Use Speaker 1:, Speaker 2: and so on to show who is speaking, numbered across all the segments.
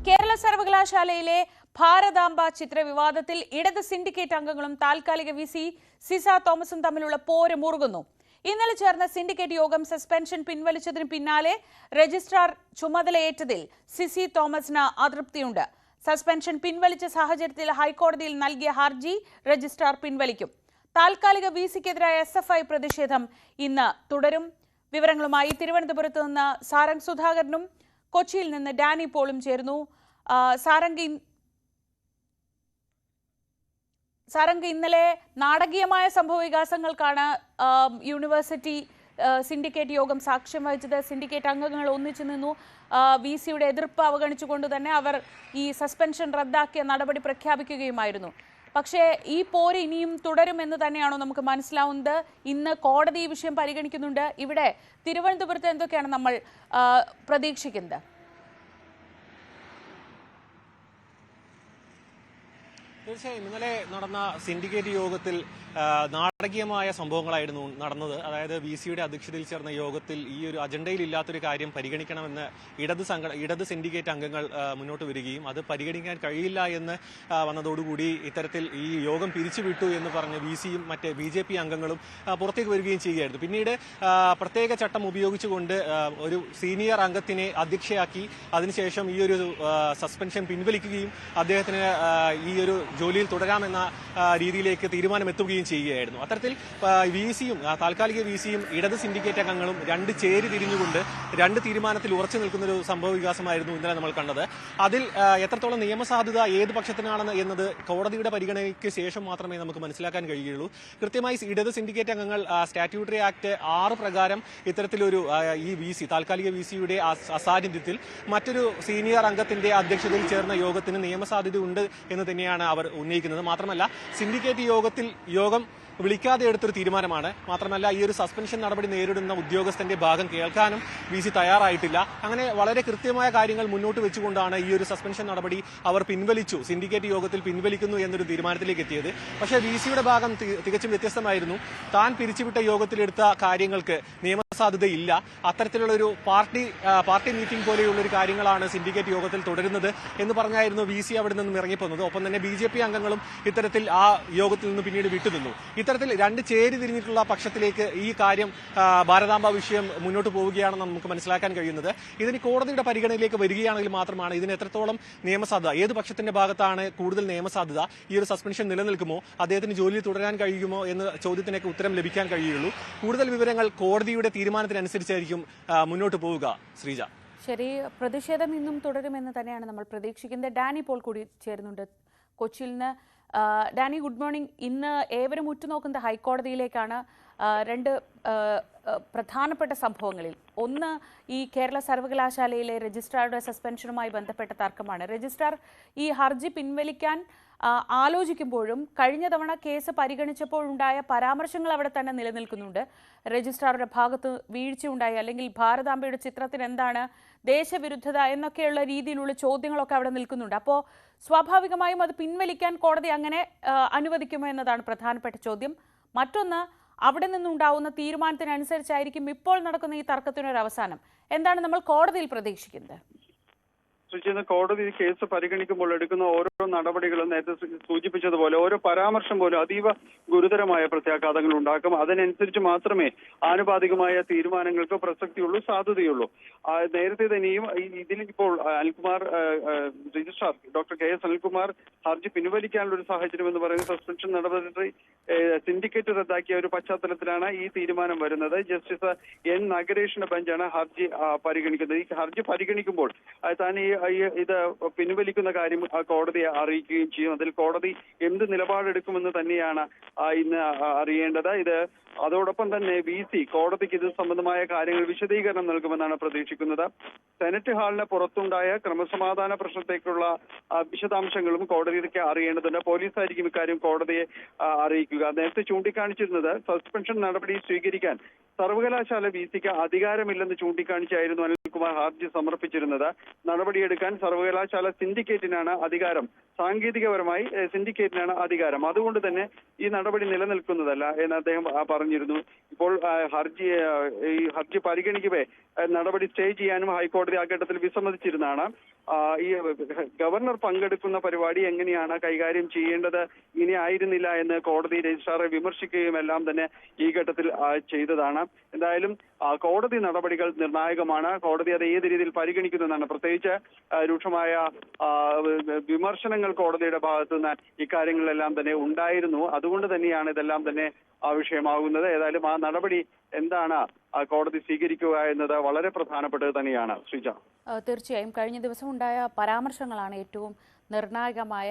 Speaker 1: കേരള സർവകലാശാലയിലെ ഭാരതാംബ ചിത്ര വിവാദത്തിൽ ഇടത് സിൻഡിക്കേറ്റ് അംഗങ്ങളും താൽക്കാലിക വിസി സിസ തോമസും തമ്മിലുള്ള പോര് മുറുകുന്നു. ഇന്നലെ ചേർന്ന സിൻഡിക്കേറ്റ് യോഗം സസ്പെൻഷൻ പിൻവലിച്ചതിന് പിന്നാലെ രജിസ്ട്രാർ ചുമതലയേറ്റതിൽ സിസി തോമസിന് അതൃപ്തിയുണ്ട്. സസ്പെൻഷൻ പിൻവലിച്ച സാഹചര്യത്തിൽ ഹൈക്കോടതിയിൽ നൽകിയ ഹർജി രജിസ്ട്രാർ പിൻവലിക്കും. താൽക്കാലിക വിസിക്കെതിരായ SFI പ്രതിഷേധം ഇന്ന് തുടരും. വിവരങ്ങളുമായി തിരുവനന്തപുരത്ത് നിന്ന് സാരംഗ് സുധാകരനും കൊച്ചിയിൽ നിന്ന് ഡാനി പോളും ചേരുന്നു. സാരംഗ്, ഇന്നലെ നാടകീയമായ സംഭവവികാസങ്ങൾക്കാണ് യൂണിവേഴ്സിറ്റി സിൻഡിക്കേറ്റ് യോഗം സാക്ഷ്യം വഹിച്ചത്. സിൻഡിക്കേറ്റ് അംഗങ്ങൾ ഒന്നിച്ചു നിന്നു. VCയുടെ എതിർപ്പ് അവഗണിച്ചുകൊണ്ട് തന്നെ അവർ ഈ സസ്പെൻഷൻ റദ്ദാക്കിയ നടപടി പ്രഖ്യാപിക്കുകയുമായിരുന്നു. പക്ഷേ ഈ പോര് ഇനിയും തുടരുമെന്ന് തന്നെയാണോ നമുക്ക് മനസ്സിലാവുന്നത്? ഇന്ന് കോടതി ഈ വിഷയം പരിഗണിക്കുന്നുണ്ട്. ഇവിടെ തിരുവനന്തപുരത്ത് എന്തൊക്കെയാണ് നമ്മൾ പ്രതീക്ഷിക്കുന്നത്?
Speaker 2: തീർച്ചയായും ഇന്നലെ നടന്ന സിൻഡിക്കേറ്റ് യോഗത്തിൽ നാടകീയമായ സംഭവങ്ങളായിരുന്നു നടന്നത്. അതായത് VCയുടെ അധ്യക്ഷതയിൽ ചേർന്ന യോഗത്തിൽ ഈ ഒരു അജണ്ടയിൽ ഇല്ലാത്തൊരു കാര്യം പരിഗണിക്കണമെന്ന് ഇടത് സിൻഡിക്കേറ്റ് അംഗങ്ങൾ മുന്നോട്ട് വരികയും അത് പരിഗണിക്കാൻ കഴിയില്ല എന്ന് വന്നതോടുകൂടി ഇത്തരത്തിൽ ഈ യോഗം പിരിച്ചുവിട്ടു എന്ന് പറഞ്ഞ് VCയും മറ്റ് BJP അംഗങ്ങളും പുറത്തേക്ക് വരികയും ചെയ്യുകയായിരുന്നു. പിന്നീട് പ്രത്യേക ചട്ടം ഉപയോഗിച്ചുകൊണ്ട് ഒരു സീനിയർ അംഗത്തിനെ അധ്യക്ഷയാക്കി അതിനുശേഷം ഈ ഒരു സസ്പെൻഷൻ പിൻവലിക്കുകയും അദ്ദേഹത്തിന് ഈ ഒരു ജോലിയിൽ തുടരാമെന്ന രീതിയിലേക്ക് തീരുമാനമെത്തുകയും ചെയ്യുകയായിരുന്നു. അത്തരത്തിൽ VCയും താൽക്കാലിക VCയും ഇടത് സിൻഡിക്കേറ്റ് അംഗങ്ങളും രണ്ട് ചേരി തിരിഞ്ഞുകൊണ്ട് രണ്ട് തീരുമാനത്തിൽ ഉറച്ചു നിൽക്കുന്ന ഒരു സംഭവ വികാസമായിരുന്നു ഇന്നലെ നമ്മൾ കണ്ടത്. അതിൽ എത്രത്തോളം നിയമസാധുത ഏത് പക്ഷത്തിനാണെന്ന് എന്നത് കോടതിയുടെ പരിഗണനയ്ക്ക് ശേഷം മാത്രമേ നമുക്ക് മനസ്സിലാക്കാൻ കഴിയുകയുള്ളൂ. കൃത്യമായി ഇടത് സിൻഡിക്കേറ്റ് അംഗങ്ങൾ സ്റ്റാറ്റ്യൂട്ടറി ആക്ട് 6 പ്രകാരം ഇത്തരത്തിലൊരു ഈ VC താൽക്കാലിക VCയുടെ അസാന്നിധ്യത്തിൽ മറ്റൊരു സീനിയർ അംഗത്തിന്റെ അധ്യക്ഷതയിൽ ചേർന്ന യോഗത്തിന് നിയമസാധ്യത ഉണ്ട് എന്ന് തന്നെയാണ് അവർ ഉന്നയിക്കുന്നത്. മാത്രമല്ല സിൻഡിക്കേറ്റ് യോഗം വിളിക്കാതെ എടുത്തൊരു തീരുമാനമാണ്. മാത്രമല്ല ഈ ഒരു സസ്പെൻഷൻ നടപടി നേരിടുന്ന ഉദ്യോഗസ്ഥന്റെ ഭാഗം കേൾക്കാനും VC തയ്യാറായിട്ടില്ല. അങ്ങനെ വളരെ കൃത്യമായ കാര്യങ്ങൾ മുന്നോട്ട് വെച്ചുകൊണ്ടാണ് ഈ ഒരു സസ്പെൻഷൻ നടപടി അവർ പിൻവലിച്ചു, സിൻഡിക്കേറ്റ് യോഗത്തിൽ പിൻവലിക്കുന്നു എന്നൊരു തീരുമാനത്തിലേക്ക് എത്തിയത്. പക്ഷേ VCയുടെ ഭാഗം തികച്ചും വ്യത്യസ്തമായിരുന്നു. താൻ പിരിച്ചുവിട്ട യോഗത്തിലെടുത്ത കാര്യങ്ങൾക്ക് സാധ്യതയില്ല. അത്തരത്തിലുള്ള ഒരു പാർട്ടി മീറ്റിംഗ് പോലെയുള്ള ഒരു കാര്യങ്ങളാണ് സിൻഡിക്കേറ്റ് യോഗത്തിൽ തുടരുന്നത് എന്ന് പറഞ്ഞായിരുന്നു VC അവിടെ നിന്നും ഇറങ്ങിപ്പോന്നത്. ഒപ്പം തന്നെ BJP അംഗങ്ങളും ഇത്തരത്തിൽ ആ യോഗത്തിൽ നിന്ന് പിന്നീട് വിട്ടുനിന്നു. ഇത്തരത്തിൽ രണ്ട് ചേരി തിരിഞ്ഞിട്ടുള്ള പക്ഷത്തിലേക്ക് ഈ കാര്യം ഭാരതാംബ വിഷയം മുന്നോട്ട് പോവുകയാണെന്ന് നമുക്ക് മനസ്സിലാക്കാൻ കഴിയുന്നത്. ഇതിന് കോടതിയുടെ പരിഗണനയിലേക്ക് വരികയാണെങ്കിൽ മാത്രമാണ് ഇതിന് എത്രത്തോളം നിയമസാധ്യത, ഏത് പക്ഷത്തിന്റെ ഭാഗത്താണ് കൂടുതൽ നിയമസാധ്യത, ഈ ഒരു സസ്പെൻഷൻ നിലനിൽക്കുമോ, അദ്ദേഹത്തിന് ജോലിയിൽ തുടരാൻ കഴിയുമോ എന്ന ചോദ്യത്തിനൊക്കെ ഉത്തരം ലഭിക്കാൻ കഴിയുള്ളൂ. കൂടുതൽ വിവരങ്ങൾ കോടതിയുടെ തീരുമാനത്തിനനുസരിച്ചായിരിക്കും മുന്നോട്ട് പോവുക. ശ്രീജ,
Speaker 1: ശരി, പ്രതിഷേധം ഇന്നും തുടരുമെന്ന് തന്നെയാണ് നമ്മൾ പ്രതീക്ഷിക്കുന്നത്. ഡാനി പോൾ കൂടി ചേരുന്നുണ്ട് കൊച്ചിയിൽ നിന്ന്. Danny, good morning. ഇന്ന് ഏവരും ഉറ്റുനോക്കുന്നത് ഹൈക്കോടതിയിലേക്കാണ്. രണ്ട് പ്രധാനപ്പെട്ട സംഭവങ്ങളിൽ ഒന്ന് ഈ കേരള സർവകലാശാലയിലെ രജിസ്ട്രാറുടെ സസ്പെൻഷനുമായി ബന്ധപ്പെട്ട തർക്കമാണ്. രജിസ്ട്രാർ ഈ ഹർജി പിൻവലിക്കാൻ ആലോചിക്കുമ്പോഴും കഴിഞ്ഞ തവണ കേസ് പരിഗണിച്ചപ്പോഴുണ്ടായ പരാമർശങ്ങൾ അവിടെ തന്നെ നിലനിൽക്കുന്നുണ്ട്. രജിസ്ട്രാറുടെ ഭാഗത്ത് വീഴ്ചയുണ്ടായി, അല്ലെങ്കിൽ ഭാരതാംബയുടെ ചിത്രത്തിന് എന്താണ് ദേശവിരുദ്ധത എന്നൊക്കെയുള്ള രീതിയിലുള്ള ചോദ്യങ്ങളൊക്കെ അവിടെ നിൽക്കുന്നുണ്ട്. അപ്പോൾ സ്വാഭാവികമായും അത് പിൻവലിക്കാൻ കോടതി അങ്ങനെ അനുവദിക്കുമോ എന്നതാണ് പ്രധാനപ്പെട്ട ചോദ്യം. മറ്റൊന്ന്, അവിടെ നിന്നുണ്ടാവുന്ന തീരുമാനത്തിനനുസരിച്ചായിരിക്കും ഇപ്പോൾ നടക്കുന്ന ഈ തർക്കത്തിനൊരു അവസാനം. എന്താണ് നമ്മൾ കോടതിയിൽ പ്രതീക്ഷിക്കുന്നത്?
Speaker 3: കോടതി കേസ് പരിഗണിക്കുമ്പോൾ എടുക്കുന്ന ഓരോ നടപടികളും നേരത്തെ സൂചിപ്പിച്ചതുപോലെ ഓരോ പരാമർശം പോലും അതീവ ഗുരുതരമായ പ്രത്യാഘാതങ്ങൾ ഉണ്ടാക്കും. അതിനനുസരിച്ച് മാത്രമേ ആനുപാതികമായ തീരുമാനങ്ങൾക്ക് പ്രസക്തിയുള്ളൂ, സാധുതയുള്ളൂ. നേരത്തെ തന്നെയും ഇതിൽ ഇപ്പോൾ രജിസ്ട്രാർ ഡോക്ടർ KS അനിൽകുമാർ ഹർജി പിൻവലിക്കാനുള്ള ഒരു സാഹചര്യം എന്ന് പറയുന്നത് സസ്പെൻഷൻ നടപടി സിൻഡിക്കേറ്റ് റദ്ദാക്കിയ ഒരു പശ്ചാത്തലത്തിലാണ് ഈ തീരുമാനം വരുന്നത്. ജസ്റ്റിസ് N നഗരേഷിന്റെ ബെഞ്ചാണ് ഹർജി പരിഗണിക്കുന്നത്. ഈ ഹർജി പരിഗണിക്കുമ്പോൾ താൻ ഇത് പിൻവലിക്കുന്ന കാര്യം കോടതിയെ അറിയിക്കുകയും ചെയ്യും. അതിൽ കോടതി എന്ത് നിലപാടെടുക്കുമെന്ന് തന്നെയാണ് ഇന്ന് അറിയേണ്ടത്. അതോടൊപ്പം തന്നെ VC കോടതിക്ക് ഇത് സംബന്ധമായ കാര്യങ്ങൾ വിശദീകരണം നൽകുമെന്നാണ് പ്രതീക്ഷിക്കുന്നത്. സെനറ്റ് ഹാളിന് പുറത്തുണ്ടായ ക്രമസമാധാന പ്രശ്നത്തേക്കുള്ള വിശദാംശങ്ങളും കോടതിക്ക് അറിയേണ്ടതുണ്ട്. പോലീസായിരിക്കും ഇക്കാര്യം കോടതിയെ അറിയിക്കുക. നേരത്തെ ചൂണ്ടിക്കാണിച്ചിരുന്നത് സസ്പെൻഷൻ നടപടി സ്വീകരിക്കാൻ സർവകലാശാല VCക്ക് അധികാരമില്ലെന്ന് ചൂണ്ടിക്കാണിച്ചായിരുന്നു അനിൽകുമാർ ഹർജി സമർപ്പിച്ചിരുന്നത്. നടപടിയെടുക്കാൻ സർവകലാശാല സിൻഡിക്കേറ്റിനാണ് അധികാരം. സാങ്കേതികപരമായി സിൻഡിക്കേറ്റിനാണ് അധികാരം. അതുകൊണ്ട് തന്നെ ഈ നടപടി നിലനിൽക്കുന്നതല്ല എന്ന് അദ്ദേഹം പറഞ്ഞിരുന്നു. ഇപ്പോൾ ഈ ഹർജി പരിഗണിക്കവേ നടപടി സ്റ്റേ ചെയ്യാനും ഹൈക്കോടതി ആ ഘട്ടത്തിൽ വിസമ്മതിച്ചിരുന്നതാണ്. ഈ ഗവർണർ പങ്കെടുക്കുന്ന പരിപാടി എങ്ങനെയാണ് കൈകാര്യം ചെയ്യേണ്ടത് ഇനി ആയിരുന്നില്ല എന്ന് കോടതി രജിസ്ട്രാറെ വിമർശിക്കുകയും എല്ലാം തന്നെ ഈ ഘട്ടത്തിൽ ചെയ്തതാണ്. എന്തായാലും കോടതി നടപടികൾ നിർണായകമാണ്. കോടതി അത് ഏത് രീതിയിൽ പരിഗണിക്കുന്നതാണ്. പ്രത്യേകിച്ച് രൂക്ഷമായ വിമർശനങ്ങൾ കോടതിയുടെ ഭാഗത്തു നിന്ന് ഇക്കാര്യങ്ങളിലെല്ലാം തന്നെ ഉണ്ടായിരുന്നു. അതുകൊണ്ട് തന്നെയാണ് ഇതെല്ലാം തന്നെ വിഷയമാകുന്നത്. ഏതായാലും ആ നടപടി എന്താണ് കോടതി സ്വീകരിക്കുക എന്നത് വളരെ പ്രധാനപ്പെട്ടത് തന്നെയാണ്. ശ്രീജ,
Speaker 1: തീർച്ചയായും കഴിഞ്ഞ ദിവസം ഉണ്ടായ പരാമർശങ്ങളാണ് ഏറ്റവും നിർണായകമായ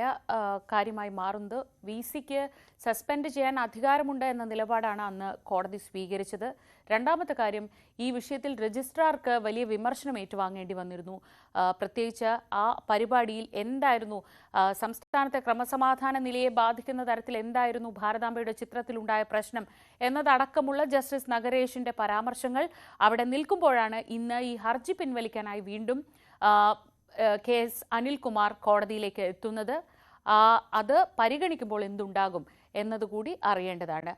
Speaker 1: കാര്യമായി മാറുന്നത്. VC-ക്ക് സസ്പെൻഡ് ചെയ്യാൻ അധികാരമുണ്ട് എന്ന നിലപാടാണ് അന്ന് കോടതി സ്വീകരിച്ചത്. രണ്ടാമത്തെ കാര്യം, ഈ വിഷയത്തിൽ രജിസ്ട്രാർക്ക് വലിയ വിമർശനം ഏറ്റുവാങ്ങേണ്ടി വന്നിരുന്നു. പ്രത്യേകിച്ച് ആ പരിപാടിയിൽ എന്തായിരുന്നു സംസ്ഥാനത്തെ ക്രമസമാധാന നിലയെ ബാധിക്കുന്ന തരത്തിൽ എന്തായിരുന്നു ഭാരതാംബയുടെ ചിത്രത്തിലുണ്ടായ പ്രശ്നം എന്നതടക്കമുള്ള ജസ്റ്റിസ് നഗരേഷിന്റെ പരാമർശങ്ങൾ അവിടെ നിൽക്കുമ്പോഴാണ് ഇന്ന് ഈ ഹർജി പിൻവലിക്കാനായി വീണ്ടും KS അനിൽകുമാർ കോടതിയിലേക്ക് എത്തുന്നത്. അത് പരിഗണിക്കുമ്പോൾ എന്തുണ്ടാകും എന്നതുകൂടി അറിയേണ്ടതാണ്.